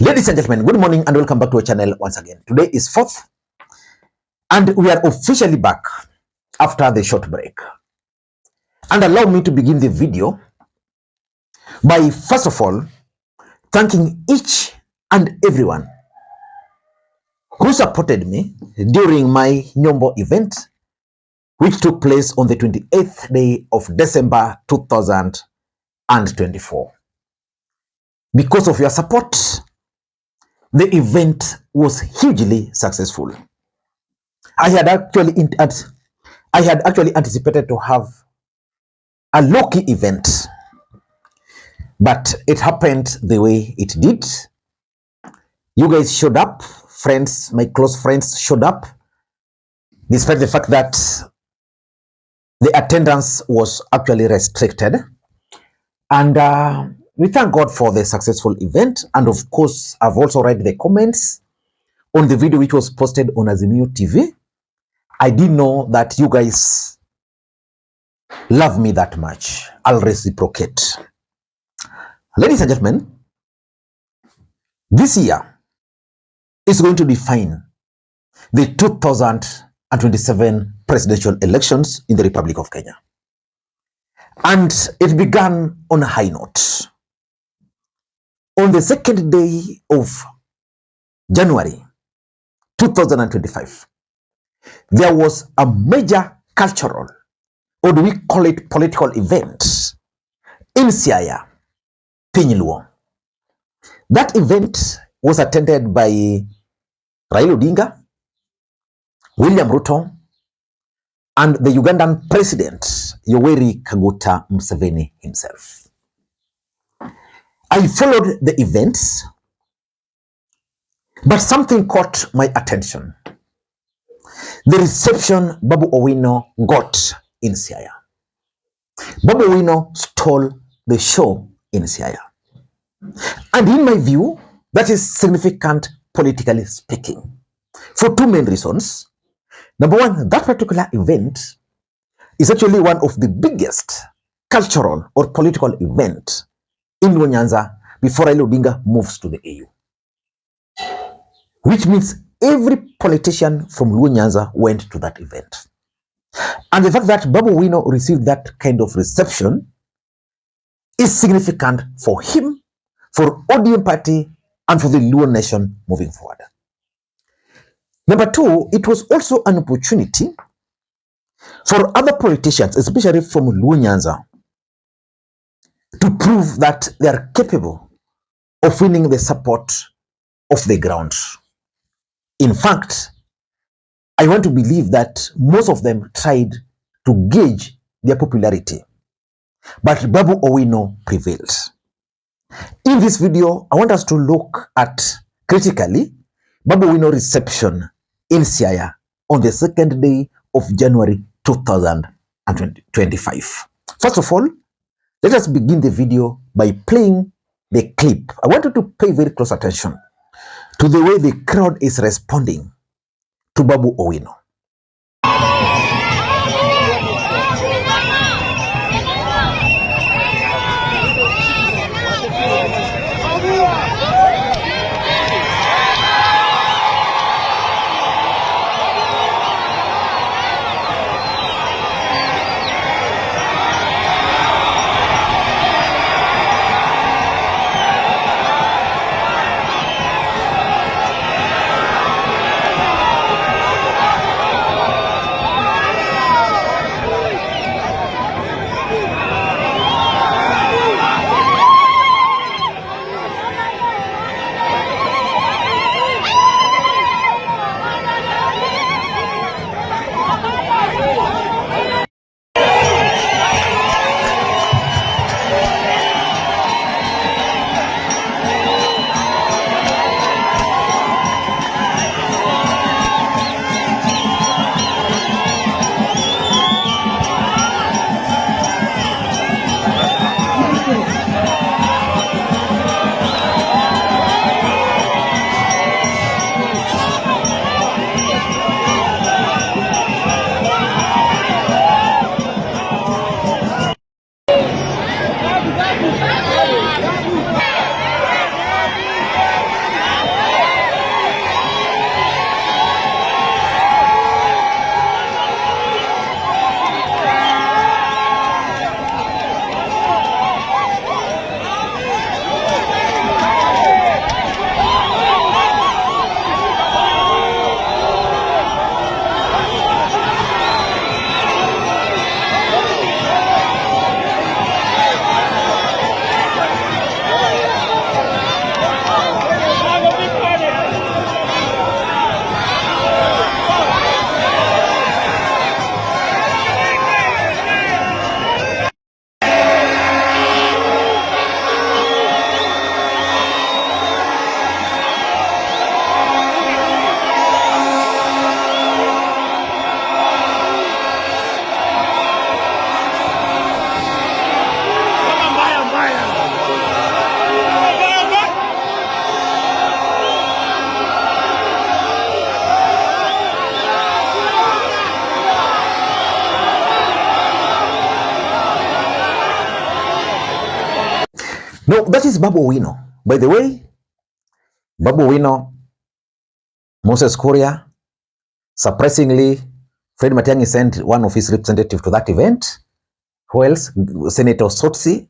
Ladies and gentlemen, good morning and welcome back to our channel once again. Today is 4th and we are officially back after the short break. And allow me to begin the video by first of all thanking each and everyone who supported me during my Nyombo event, which took place on the 28th day of December 2024. Because of your support, the event was hugely successful. I had actually anticipated to have a low-key event, but it happened the way it did. You guys showed up, friends, my close friends showed up, despite the fact that the attendance was actually restricted. And we thank God for the successful event. And of course, I've also read the comments on the video which was posted on Azimio TV. I didn't know that you guys love me that much. I'll reciprocate. Ladies and gentlemen, this year is going to define the 2027 presidential elections in the Republic of Kenya. And it began on a high note. On the second day of January 2025, there was a major cultural, or do we call it political event, in Siaya, Piny Luo. That event was attended by Raila Odinga, William Ruto, and the Ugandan president, Yoweri Kaguta Museveni himself. I followed the events, but something caught my attention. The reception Babu Owino got in Siaya. Babu Owino stole the show in Siaya. And in my view, that is significant politically speaking, for two main reasons. Number one, that particular event is actually one of the biggest cultural or political events in Luo Nyanza before Raila Odinga moves to the AU. Which means every politician from Luo Nyanza went to that event. And the fact that Babu Owino received that kind of reception is significant for him, for ODM party, and for the Luo nation moving forward. Number two, it was also an opportunity for other politicians, especially from Luo Nyanza, to prove that they are capable of winning the support of the ground. In fact, I want to believe that most of them tried to gauge their popularity, but Babu Owino prevailed. In this video, I want us to look at critically Babu Owino reception in Siaya on the second day of January 2025. First of all, let us begin the video by playing the clip. I want you to pay very close attention to the way the crowd is responding to Babu Owino. No, that is Babu Owino. By the way, Babu Owino, Moses Kuria, surprisingly, Fred Matiang'i sent one of his representatives to that event. Who else? Senator Sotsi.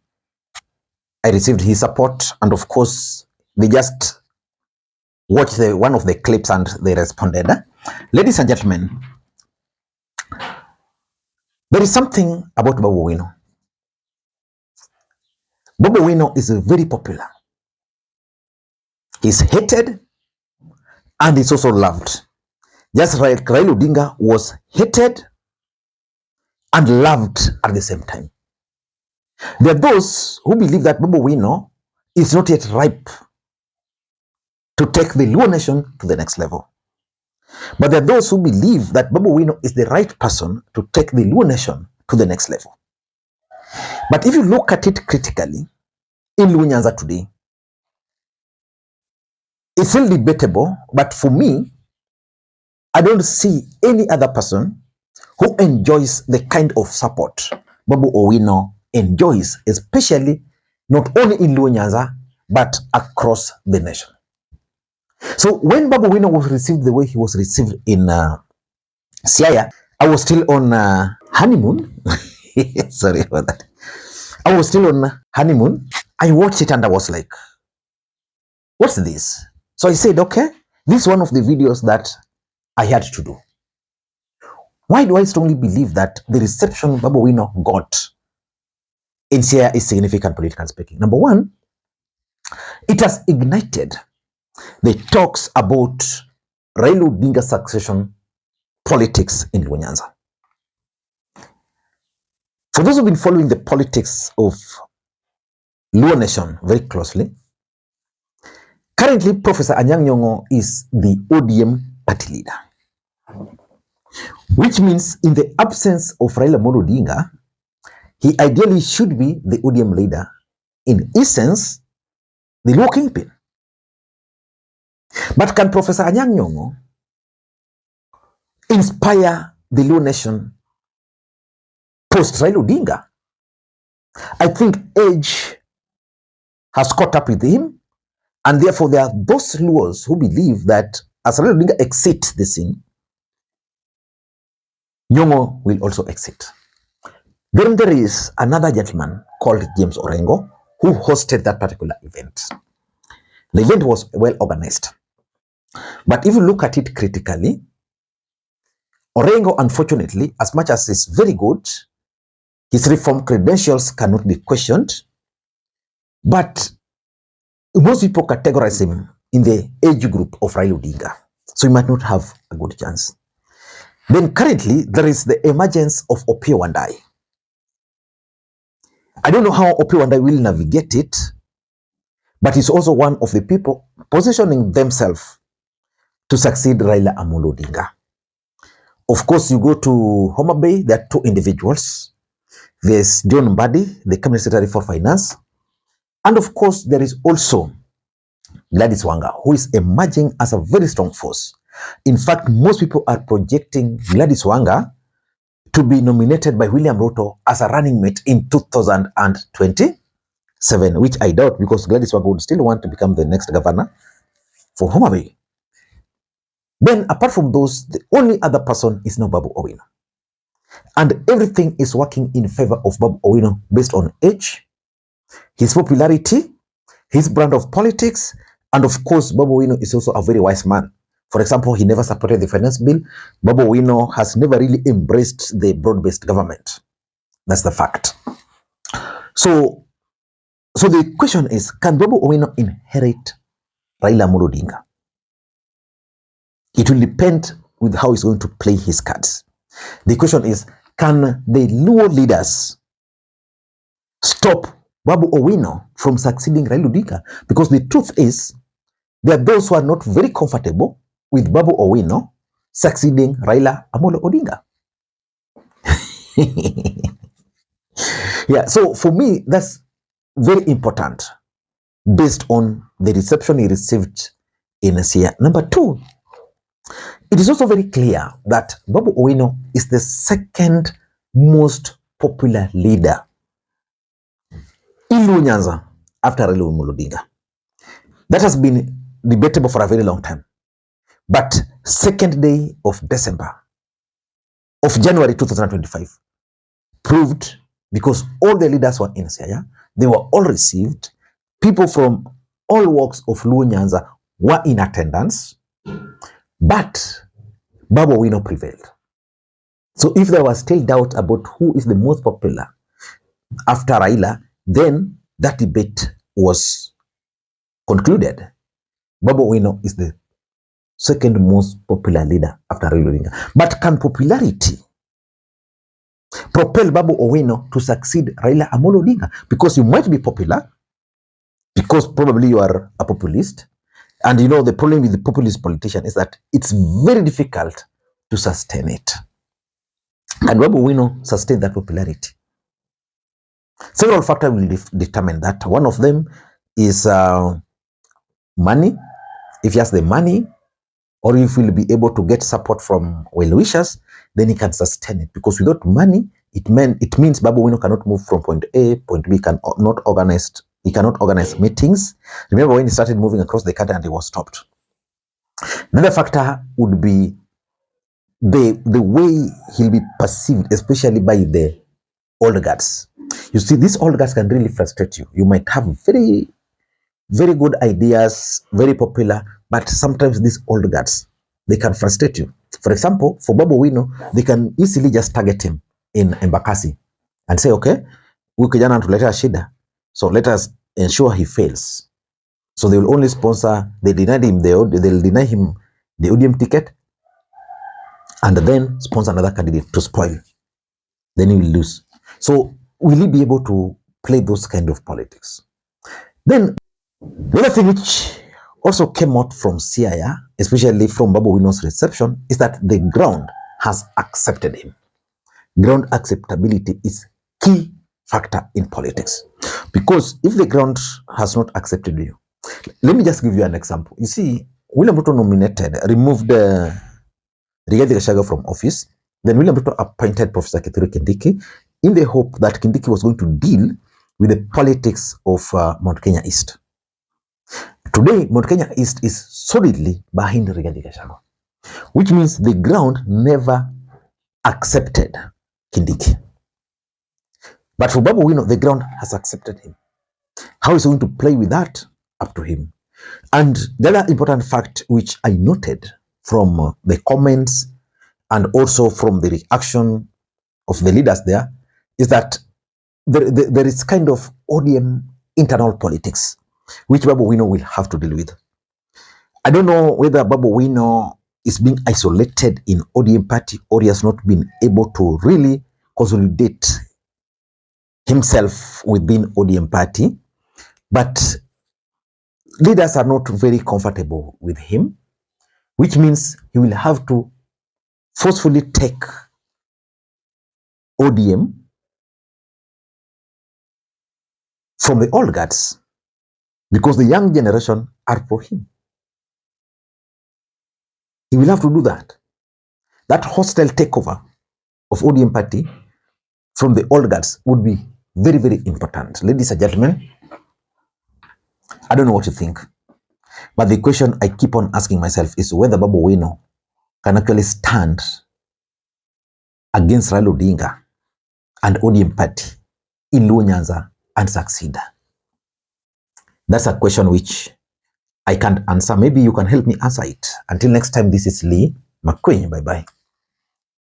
I received his support, and of course, they just watched one of the clips and they responded. Ladies and gentlemen, there is something about Babu Owino. Babu Owino is very popular. He's hated and he's also loved. Just like Raila Odinga was hated and loved at the same time. There are those who believe that Babu Owino is not yet ripe to take the Luo nation to the next level. But there are those who believe that Babu Owino is the right person to take the Luo nation to the next level. But if you look at it critically, in Luo Nyanza today, it's still debatable, but for me, I don't see any other person who enjoys the kind of support Babu Owino enjoys, especially not only in Luo Nyanza, but across the nation. So when Babu Owino was received the way he was received in Siaya, I was still on honeymoon. Sorry about that. I was still on honeymoon. I watched it and I was like, what's this? So I said, okay, this is one of the videos that I had to do. Why do I strongly believe that the reception Babu Owino got in Siaya is significant, politically speaking? Number one, it has ignited the talks about Raila Odinga succession politics in Luo Nyanza. For those who've been following the politics of Luo Nation very closely, currently Professor Anyang' Nyong'o is the ODM party leader, which means in the absence of Raila Odinga, he ideally should be the ODM leader, in essence, the Luo kingpin. But can Professor Anyang' Nyong'o inspire the Luo Nation post Raila Odinga? I think age has caught up with him, and therefore there are those Luos who believe that as Raila Odinga exits the scene, Nyong'o will also exit. Then there is another gentleman called James Orengo who hosted that particular event. The event was well organized. But if you look at it critically, Orengo, unfortunately, as much as he's very good, his reform credentials cannot be questioned, but most people categorize him in the age group of Raila Odinga, so he might not have a good chance. Then currently, there is the emergence of Opiyo Wandayi. I don't know how Opiyo Wandayi will navigate it, but he's also one of the people positioning themselves to succeed Raila Amolo Odinga. Of course, you go to Homa Bay, there are two individuals. There's John Mbadi, the Cabinet Secretary for Finance, and of course, there is also Gladys Wanga, who is emerging as a very strong force. In fact, most people are projecting Gladys Wanga to be nominated by William Ruto as a running mate in 2027, which I doubt, because Gladys Wanga would still want to become the next governor for Homa Bay. Then, apart from those, the only other person is now Babu Owino. And everything is working in favor of Babu Owino based on age, his popularity, his brand of politics, and of course, Babu Owino is also a very wise man. For example, he never supported the finance bill. Babu Owino has never really embraced the broad-based government. That's the fact. So the question is, can Babu Owino inherit Raila Odinga? It will depend with how he's going to play his cards. The question is, can the Luo leaders stop Babu Owino from succeeding Raila Odinga? Because the truth is, there are those who are not very comfortable with Babu Owino succeeding Raila Amolo Odinga. Yeah, so for me, that's very important based on the reception he received in Siaya. Number two, it is also very clear that Babu Owino is the second most popular leader in Luo Nyanza after Raila Odinga. That has been debatable for a very long time. But second day of January 2025, proved, because all the leaders were in Siaya, they were all received. People from all walks of Luo Nyanza were in attendance, but Babu Owino prevailed. So if there was still doubt about who is the most popular after Raila, then that debate was concluded. Babu Owino is the second most popular leader after Raila Odinga. But can popularity propel Babu Owino to succeed Raila Amolo Odinga? Because you might be popular, because probably you are a populist. And you know, the problem with the populist politician is that it's very difficult to sustain it. And Babu Owino sustained that popularity. Several factors will determine that. One of them is money. If he has the money, or if he'll be able to get support from well-wishers, then he can sustain it. Because without money, it means Babu Owino cannot move from point A, point B, he cannot organize meetings. Remember when he started moving across the country and he was stopped. Another factor would be the way he'll be perceived, especially by the old guards. You see, these old guards can really frustrate you. You might have very, very good ideas, very popular, but sometimes these old guards, they can frustrate you. For example, for Babu Owino, they can easily just target him in Embakasi and say, okay, huyu kijana anatuletea shida, so let us ensure he fails. So they will only sponsor, they'll deny him the ODM ticket, and then sponsor another candidate to spoil. Then he will lose. So will he be able to play those kind of politics? Then the other thing which also came out from Siaya, especially from Babu Owino's reception, is that the ground has accepted him. Ground acceptability is key factor in politics. Because if the ground has not accepted you, let me just give you an example. You see, William Ruto removed Rigathi Gachagua from office. Then William Ruto appointed Professor Kithure Kindiki in the hope that Kindiki was going to deal with the politics of Mount Kenya East. Today, Mount Kenya East is solidly behind Rigathi Gachagua, which means the ground never accepted Kindiki. But for Babu Owino, the ground has accepted him. How is he going to play with that? Up to him. And the other important fact which I noted from the comments and also from the reaction of the leaders there is that there is kind of ODM internal politics which Babu Owino will have to deal with. I don't know whether Babu Owino is being isolated in ODM party or he has not been able to really consolidate himself within ODM party, but leaders are not very comfortable with him, which means he will have to forcefully take ODM from the old guards because the young generation are for him. He will have to do that. That hostile takeover of ODM party from the old guards would be very, very important. Ladies and gentlemen, I don't know what you think, but the question I keep on asking myself is whether Babu Owino can actually stand against Raila Odinga and ODM party in Luo Nyanza and succeed. That's a question which I can't answer. Maybe you can help me answer it. Until next time, this is Lee Makwiny. Bye-bye.